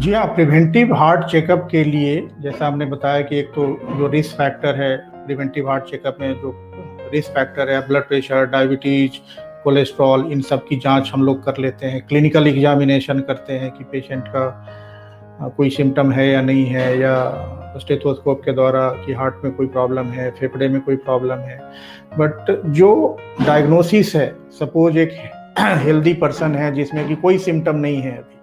जी हाँ, preventive heart checkup के लिए जैसा हमने बताया कि एक तो जो रिस्क फैक्टर है, प्रिवेंटिव हार्ट चेकअप में जो रिस्क फैक्टर है, ब्लड प्रेशर, डायबिटीज, कोलेस्ट्रॉल, इन सब की जांच हम लोग कर लेते हैं। क्लिनिकल एग्जामिनेशन करते हैं कि पेशेंट का कोई सिम्टम है या नहीं है, या स्टेथोस्कोप के द्वारा कि हार्ट में कोई प्रॉब्लम है, फेफड़े में कोई प्रॉब्लम है। बट जो डायग्नोसिस है, सपोज एक हेल्दी पर्सन है जिसमें कि कोई सिम्टम नहीं है, अभी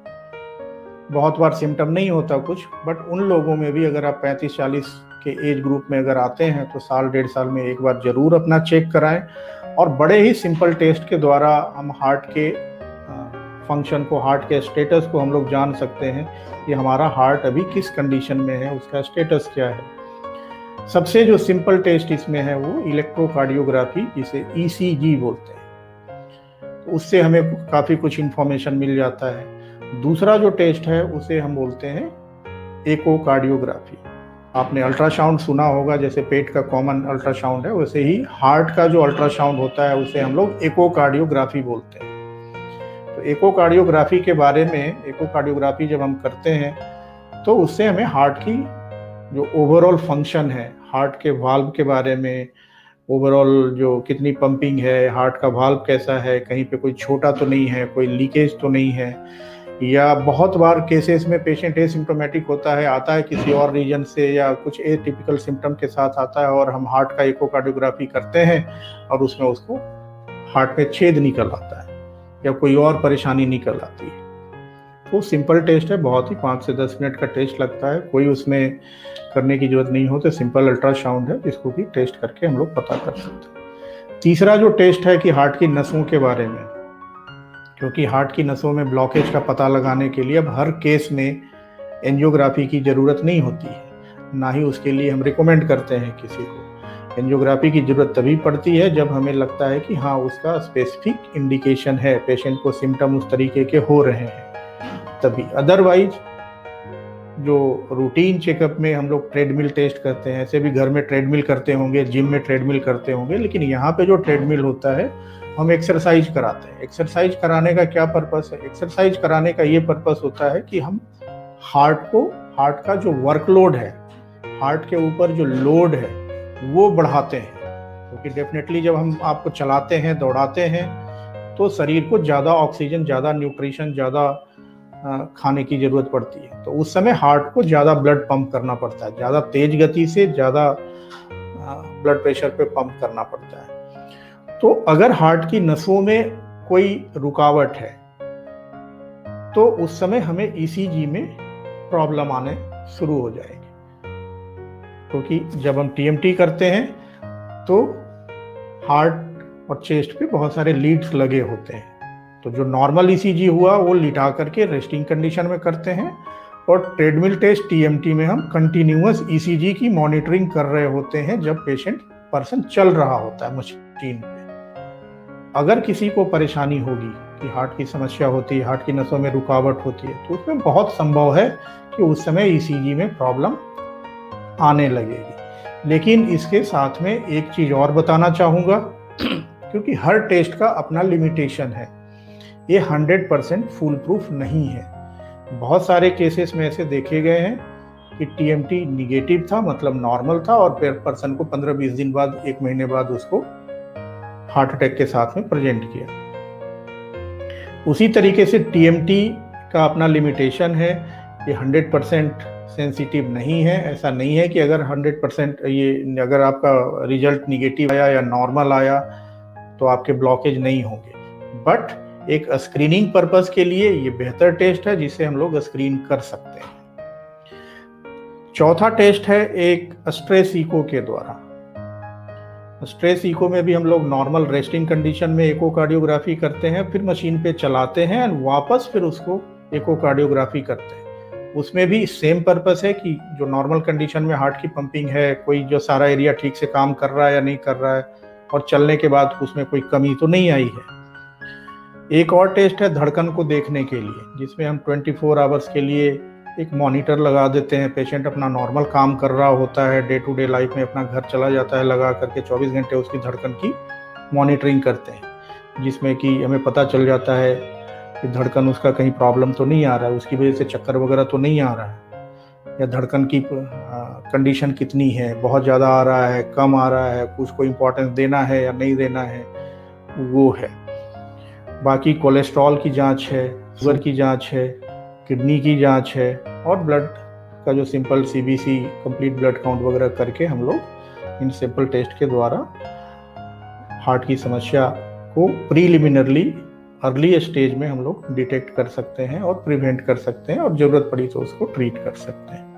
बहुत बार सिम्टम नहीं होता कुछ, बट उन लोगों में भी अगर आप 35-40 के एज ग्रुप में अगर आते हैं तो साल 1.5 साल में एक बार जरूर अपना चेक कराएं। और बड़े ही सिंपल टेस्ट के द्वारा हम हार्ट के फंक्शन को, हार्ट के स्टेटस को हम लोग जान सकते हैं कि हमारा हार्ट अभी किस कंडीशन में है, उसका स्टेटस क्या है। सबसे जो सिंपल टेस्ट इसमें है वो इलेक्ट्रोकार्डियोग्राफी, जिसे ECG बोलते हैं, तो उससे हमें काफ़ी कुछ इंफॉर्मेशन मिल जाता है। दूसरा जो टेस्ट है उसे हम बोलते हैं एकोकार्डियोग्राफी। आपने अल्ट्रासाउंड सुना होगा, जैसे पेट का कॉमन अल्ट्रासाउंड है, वैसे ही हार्ट का जो अल्ट्रासाउंड होता है उसे हम लोग एकोकार्डियोग्राफी बोलते हैं। तो एकोकार्डियोग्राफी के बारे में, एकोकार्डियोग्राफी जब हम करते हैं तो उससे हमें हार्ट की जो ओवरऑल फंक्शन है, हार्ट के वाल्व के बारे में, ओवरऑल जो कितनी पंपिंग है, हार्ट का वाल्व कैसा है, कहीं पे कोई छोटा तो नहीं है, कोई लीकेज तो नहीं है, या बहुत बार केसेस में पेशेंट एसिम्प्टोमेटिक होता है, आता है किसी और रीजन से या कुछ एटिपिकल सिम्टम के साथ आता है, और हम हार्ट का एकोकार्डियोग्राफी करते हैं और उसमें उसको हार्ट में छेद निकल आता है या कोई और परेशानी निकल आती है। वो सिंपल टेस्ट है, बहुत ही 5 से 10 मिनट का टेस्ट लगता है, कोई उसमें करने की जरूरत नहीं होती, सिंपल अल्ट्रासाउंड है, इसको भी टेस्ट करके हम लोग पता कर सकते हैं। तीसरा जो टेस्ट है कि हार्ट की नसों के बारे में, क्योंकि हार्ट की नसों में ब्लॉकेज का पता लगाने के लिए अब हर केस में एंजियोग्राफी की ज़रूरत नहीं होती है, ना ही उसके लिए हम रिकमेंड करते हैं किसी को। एंजियोग्राफी की ज़रूरत तभी पड़ती है जब हमें लगता है कि हाँ, उसका स्पेसिफिक इंडिकेशन है, पेशेंट को सिम्टम उस तरीके के हो रहे हैं, तभी। अदरवाइज जो रूटीन चेकअप में हम लोग ट्रेडमिल टेस्ट करते हैं, ऐसे भी घर में ट्रेडमिल करते होंगे, जिम में ट्रेडमिल करते होंगे, लेकिन यहाँ पे जो ट्रेडमिल होता है हम एक्सरसाइज कराते हैं। एक्सरसाइज कराने का क्या पर्पस है? एक्सरसाइज कराने का ये पर्पस होता है कि हम हार्ट का जो वर्कलोड है, हार्ट के ऊपर जो लोड है वो बढ़ाते हैं, क्योंकि डेफिनेटली जब हम आपको चलाते हैं, दौड़ाते हैं, तो शरीर को ज़्यादा ऑक्सीजन, ज़्यादा न्यूट्रिशन, ज़्यादा खाने की ज़रूरत पड़ती है, तो उस समय हार्ट को ज़्यादा ब्लड पंप करना पड़ता है, ज़्यादा तेज गति से ज़्यादा ब्लड प्रेशर पे पंप करना पड़ता है। तो अगर हार्ट की नसों में कोई रुकावट है तो उस समय हमें ECG में प्रॉब्लम आने शुरू हो जाएगी, क्योंकि जब हम TMT करते हैं तो हार्ट और चेस्ट पे बहुत सारे लीड्स लगे होते हैं, तो जो नॉर्मल ECG हुआ वो लिटा करके रेस्टिंग कंडीशन में करते हैं, और ट्रेडमिल टेस्ट TMT में हम कंटिन्यूअस ECG की मॉनिटरिंग कर रहे होते हैं जब पर्सन चल रहा होता है मशीन पे। अगर किसी को परेशानी होगी कि हार्ट की समस्या होती है, हार्ट की नसों में रुकावट होती है, तो उसमें बहुत संभव है कि उस समय ECG में प्रॉब्लम आने लगेगी। लेकिन इसके साथ में एक चीज़ और बताना चाहूँगा, क्योंकि हर टेस्ट का अपना लिमिटेशन है, ये 100% फुल प्रूफ नहीं है। बहुत सारे केसेस में ऐसे देखे गए हैं कि TMT निगेटिव था, मतलब नॉर्मल था, और फिर पर्सन को 15-20 दिन बाद, 1 महीने बाद उसको हार्ट अटैक के साथ में प्रेजेंट किया। उसी तरीके से TMT का अपना लिमिटेशन है, ये 100% सेंसिटिव नहीं है। ऐसा नहीं है कि अगर 100% अगर आपका रिजल्ट निगेटिव आया या नॉर्मल आया तो आपके ब्लॉकेज नहीं होंगे, बट एक स्क्रीनिंग पर्पस के लिए ये बेहतर टेस्ट है जिसे हम लोग स्क्रीन कर सकते हैं। चौथा टेस्ट है एक स्ट्रेस इको के द्वारा। स्ट्रेस इको में भी हम लोग नॉर्मल रेस्टिंग कंडीशन में एकोकार्डियोग्राफी करते हैं, फिर मशीन पे चलाते हैं और वापस फिर उसको एकोकार्डियोग्राफी करते हैं। उसमें भी सेम पर्पस है कि जो नॉर्मल कंडीशन में हार्ट की पंपिंग है, कोई जो सारा एरिया ठीक से काम कर रहा है या नहीं कर रहा है, और चलने के बाद उसमें कोई कमी तो नहीं आई है। एक और टेस्ट है धड़कन को देखने के लिए, जिसमें हम 24 आवर्स के लिए एक मॉनिटर लगा देते हैं। पेशेंट अपना नॉर्मल काम कर रहा होता है, डे टू डे लाइफ में अपना घर चला जाता है, लगा करके 24 घंटे उसकी धड़कन की मॉनिटरिंग करते हैं, जिसमें कि हमें पता चल जाता है कि धड़कन उसका कहीं प्रॉब्लम तो नहीं आ रहा है, उसकी वजह से चक्कर वगैरह तो नहीं आ रहा है, या धड़कन की कंडीशन कितनी है, बहुत ज़्यादा आ रहा है, कम आ रहा है, उसको इम्पोर्टेंस देना है या नहीं देना है, वो है। बाकी कोलेस्ट्रॉल की जांच है, शुगर की जांच है, किडनी की जांच है, और ब्लड का जो simple CBC complete blood count वगैरह करके हम लोग इन सिंपल टेस्ट के द्वारा हार्ट की समस्या को प्रीलिमिनरली अर्ली स्टेज में हम लोग डिटेक्ट कर सकते हैं और प्रिवेंट कर सकते हैं, और ज़रूरत पड़ी तो उसको ट्रीट कर सकते हैं।